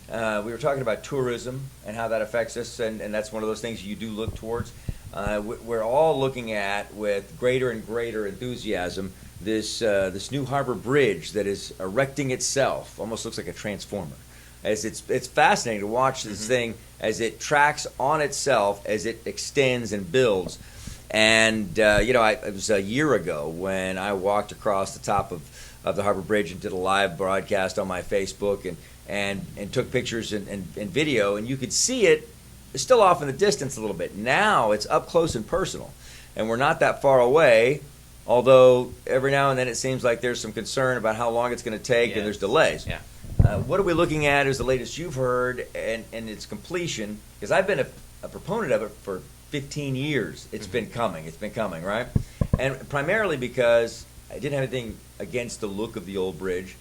We were talking about tourism and how that affects us, and that's one of those things you do look towards. We're all looking at, with greater and greater enthusiasm, this new harbor bridge that is erecting itself. Almost looks like a transformer. As it's fascinating to watch this thing as it tracks on itself as it extends and builds. And it was a year ago when I walked across the top of the harbor bridge and did a live broadcast on my Facebook and took pictures and video, and you could see it. It's still off in the distance a little bit. Now it's up close and personal, and we're not that far away, although every now and then it seems like there's some concern about how long it's going to take, and there's delays. Yeah. What are we looking at is the latest you've heard and its completion, because I've been a proponent of it for 15 years. It's been coming, right? And primarily because I didn't have anything against the look of the old bridge,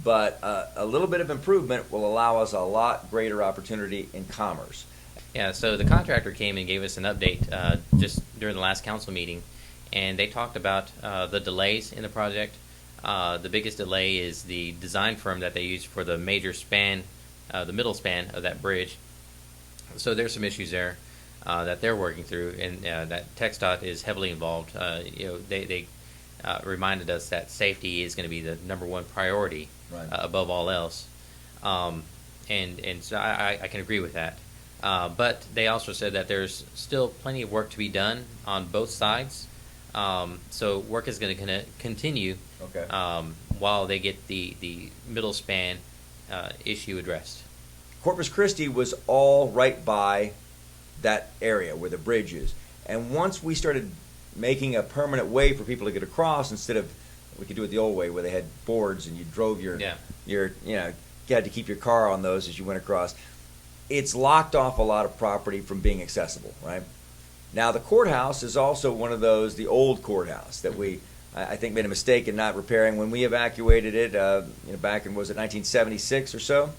but a little bit of improvement will allow us a lot greater opportunity in commerce. Yeah, so the contractor came and gave us an update just during the last council meeting, and they talked about the delays in the project. The biggest delay is the design firm that they use for the major span, the middle span of that bridge. So there's some issues there that they're working through, and that TxDOT is heavily involved. They reminded us that safety is going to be the number one priority above all else, and so I can agree with that. But they also said that there's still plenty of work to be done on both sides. So work is going to continue while they get the middle span issue addressed. Corpus Christi was all right by that area where the bridge is. And once we started making a permanent way for people to get across, instead of, we could do it the old way where they had boards and you drove your you had to keep your car on those as you went across. It's locked off a lot of property from being accessible, right? Now, the courthouse is also one of those, the old courthouse that I think made a mistake in not repairing when we evacuated it back in, was it 1976 or so?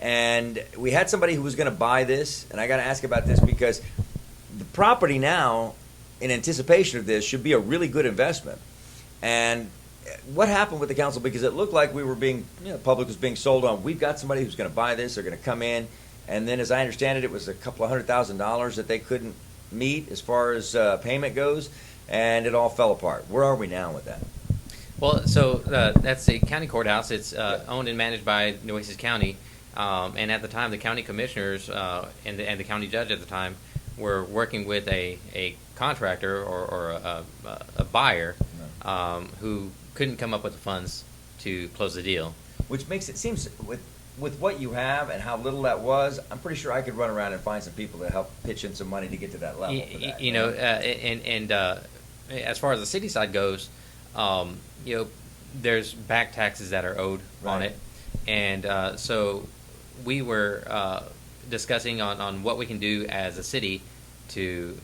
And we had somebody who was going to buy this, and I got to ask about this because the property now, in anticipation of this, should be a really good investment. And what happened with the council? Because it looked like we were being, the public was being sold on, we've got somebody who's going to buy this, they're going to come in, and then as I understand it, it was a couple of $100,000 that they couldn't meet as far as payment goes, and it all fell apart. Where are we now with that? Well, so that's the county courthouse. It's owned and managed by Nueces County, and at the time, the county commissioners and the county judge at the time were working with a contractor or a buyer who couldn't come up with the funds to close the deal. Which makes it seems with what you have and how little that was, I'm pretty sure I could run around and find some people to help pitch in some money to get to that level. For that, as far as the city side goes, there's back taxes that are owed on it, and so we were discussing on what we can do as a city to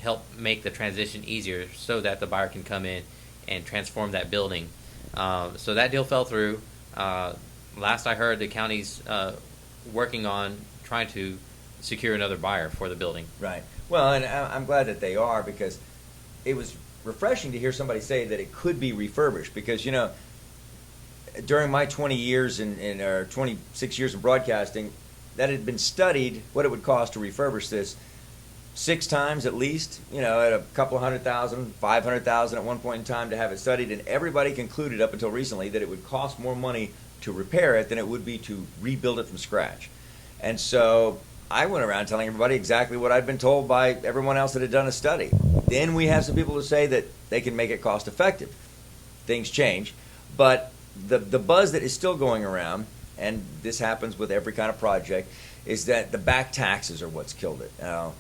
help make the transition easier so that the buyer can come in and transform that building. So that deal fell through. Last I heard, the county's working on trying to secure another buyer for the building. Right. Well, and I'm glad that they are, because it was refreshing to hear somebody say that it could be refurbished, because, during my 20 years or 26 years in broadcasting, that had been studied what it would cost to refurbish this 6 times at least, at a couple of $100,000, $500,000 at one point in time to have it studied, and everybody concluded up until recently that it would cost more money to repair it than it would be to rebuild it from scratch. And so I went around telling everybody exactly what I'd been told by everyone else that had done a study. Then we have some people who say that they can make it cost effective. Things change, but the buzz that is still going around, and this happens with every kind of project, is that the back taxes are what's killed it. Now,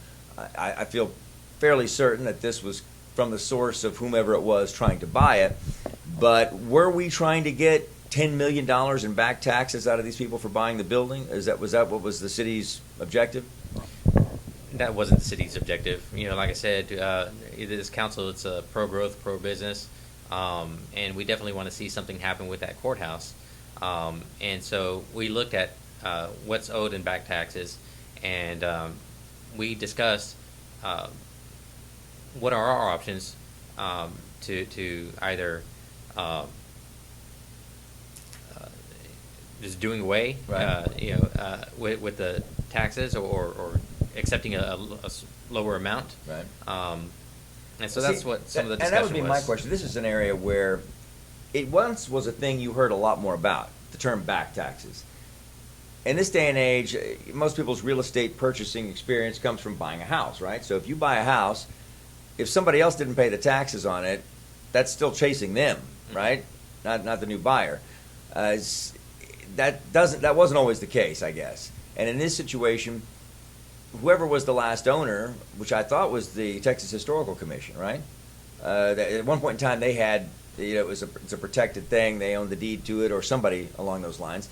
I feel fairly certain that this was from the source of whomever it was trying to buy it, but were we trying to get $10 million in back taxes out of these people for buying the building? Was that what was the city's objective? That wasn't the city's objective. Like I said, this council, it's pro-growth, pro-business, and we definitely want to see something happen with that courthouse. And so we looked at what's owed in back taxes, and we discussed what are our options to either just doing away, Right. with the taxes or accepting a lower amount. Right. And so that's See, what some of the and discussion that would be my was. question. This is an area where it once was a thing you heard a lot more about, the term back taxes. In this day and age, most people's real estate purchasing experience comes from buying a house, right? So if you buy a house, if somebody else didn't pay the taxes on it, that's still chasing them, right? Not the new buyer. That wasn't always the case, I guess. And in this situation, whoever was the last owner, which I thought was the Texas Historical Commission, right? At one point in time, they had, it's a protected thing. They owned the deed to it, or somebody along those lines.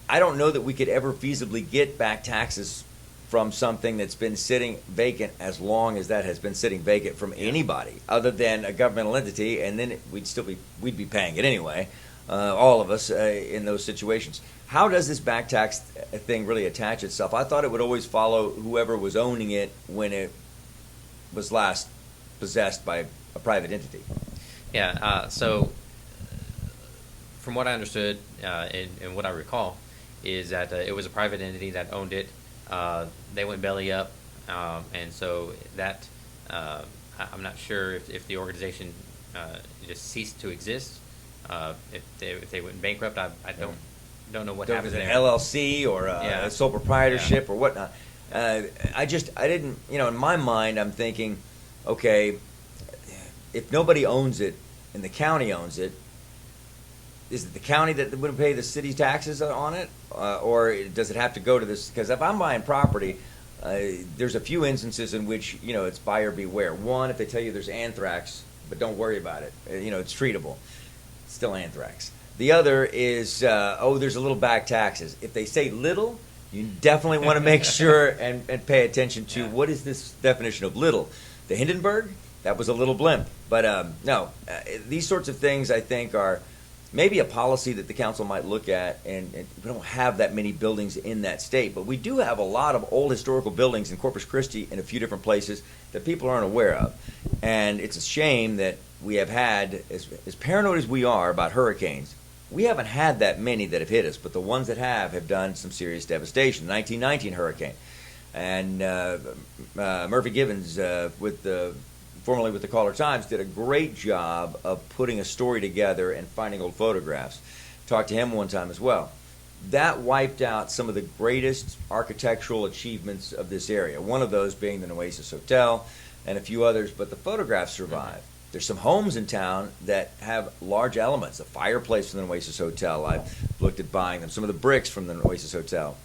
I don't know that we could ever feasibly get back taxes from something that's been sitting vacant as long as that has been sitting vacant from anybody other than a governmental entity, and then we'd be paying it anyway, all of us in those situations. How does this back tax thing really attach itself? I thought it would always follow whoever was owning it when it was last possessed by a private entity. Yeah. So, from what I understood and what I recall, is that it was a private entity that owned it. They went belly up, and so that I'm not sure if the organization just ceased to exist. If they went bankrupt, I don't know what happened If it there. was an LLC or a sole proprietorship or whatnot. I didn't, in my mind, I'm thinking, okay, if nobody owns it and the county owns it, is it the county that would pay the city taxes on it? Or does it have to go to this? Because if I'm buying property, there's a few instances in which, it's buyer beware. One, if they tell you there's anthrax, but don't worry about it. It's treatable. It's still anthrax. The other is, there's a little back taxes. If they say little, you definitely want to make sure and pay attention to what is this definition of little. The Hindenburg, that was a little blimp. But no, these sorts of things I think are maybe a policy that the council might look at, and we don't have that many buildings in that state, but we do have a lot of old historical buildings in Corpus Christi in a few different places that people aren't aware of. And it's a shame that we have had, as paranoid as we are about hurricanes, we haven't had that many that have hit us, but the ones that have done some serious devastation. The 1919 hurricane. And Murphy Givens, formerly with the Caller Times, did a great job of putting a story together and finding old photographs. Talked to him one time as well. That wiped out some of the greatest architectural achievements of this area. One of those being the Nueces Hotel and a few others, but the photographs survived. There's some homes in town that have large elements. A fireplace from the Nueces Hotel. I've looked at buying them. Some of the bricks from the Nueces Hotel.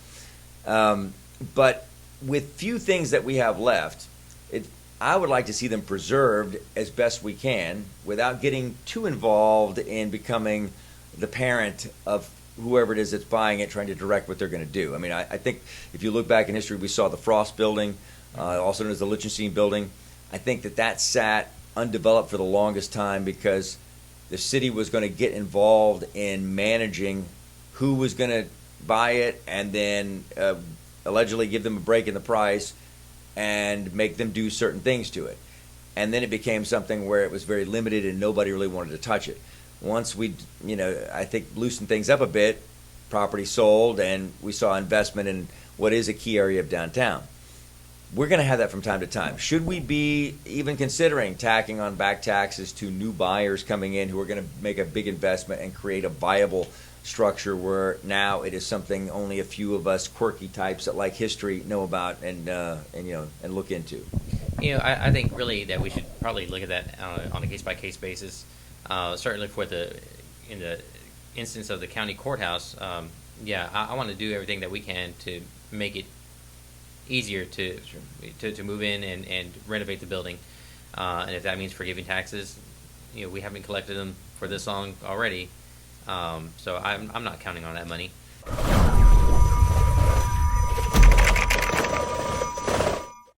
But with few things that we have left, I would like to see them preserved as best we can without getting too involved in becoming the parent of whoever it is that's buying it, trying to direct what they're going to do. I mean, I think if you look back in history, we saw the Frost Building, also known as the Lichtenstein Building. I think that sat undeveloped for the longest time because the city was going to get involved in managing who was going to buy it and then allegedly give them a break in the price and make them do certain things to it. And then it became something where it was very limited and nobody really wanted to touch it. Once we, I think loosened things up a bit, property sold, and we saw investment in what is a key area of downtown. We're going to have that from time to time. Should we be even considering tacking on back taxes to new buyers coming in who are going to make a big investment and create a viable structure where now it is something only a few of us quirky types that like history know about and look into? I think really that we should probably look at that on a case-by-case basis. Certainly in the instance of the county courthouse, I want to do everything that we can to make it easier to move in and renovate the building. And if that means forgiving taxes, we haven't collected them for this long already. So I'm not counting on that money.